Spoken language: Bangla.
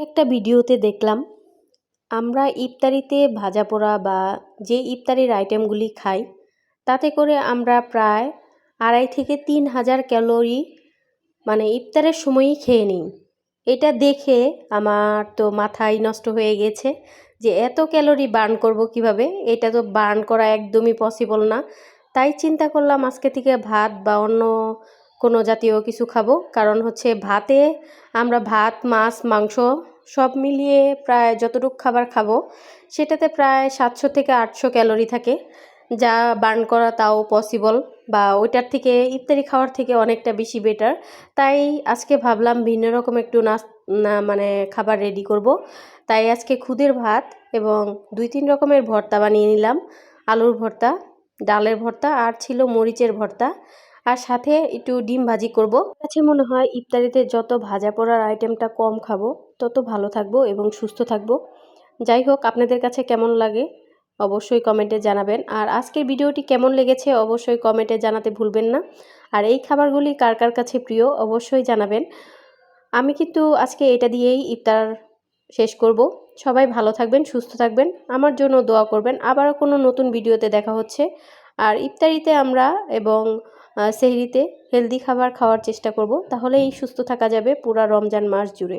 একটা ভিডিওতে দেখলাম আমরা ইফতারিতে ভাজা পোড়া বা যে ইফতারির আইটেমগুলি খাই তাতে করে আমরা প্রায় 2.5 থেকে 3,000 ক্যালোরি ইফতারের সময়ই খেয়ে নিই। এটা দেখে আমার তো মাথায় নষ্ট হয়ে গেছে যে এত ক্যালোরি বার্ন করব কিভাবে। এটা তো বার্ন করা একদমই পসিবল না। তাই চিন্তা করলাম আজকে থেকে ভাত বা অন্য কোনো জাতীয় কিছু খাবো। কারণ হচ্ছে ভাতে আমরা ভাত, মাছ, মাংস সব মিলিয়ে প্রায় যতটুকু খাবার খাবো সেটাতে প্রায় 700 থেকে 800 ক্যালোরি থাকে, যা বার্ন করা তাও পসিবল বা ওইটার থেকে ইফতারি খাওয়ার থেকে অনেকটা বেশি বেটার। তাই আজকে ভাবলাম ভিন্ন রকম একটু খাবার রেডি করব। তাই আজকে খুদের ভাত এবং 2-3 রকমের ভর্তা বানিয়ে নিলাম। আলুর ভর্তা, ডালের ভর্তা আর ছিল মরিচের ভর্তা, আর সাথে একটু ডিম ভাজি করব। কাছে মনে হয় ইফতারিতে যত ভাজা পোড়ার আইটেমটা কম খাবো তত ভালো থাকবো এবং সুস্থ থাকবো। যাই হোক, আপনাদের কাছে কেমন লাগে অবশ্যই কমেন্টে জানাবেন। আর আজকের ভিডিওটি কেমন লেগেছে অবশ্যই কমেন্টে জানাতে ভুলবেন না। আর এই খাবারগুলি কার কার কাছে প্রিয় অবশ্যই জানাবেন। আমি কিন্তু আজকে এটা দিয়েই ইফতার শেষ করব। সবাই ভালো থাকবেন, সুস্থ থাকবেন, আমার জন্য দোয়া করবেন। আবারও কোনো নতুন ভিডিওতে দেখা হচ্ছে। আর ইফতারিতে আমরা এবং সেহরিতে হেলদি খাবার খাওয়ার চেষ্টা করব, তাহলেই সুস্থ থাকা যাবে পুরা রমজান মাস জুড়ে।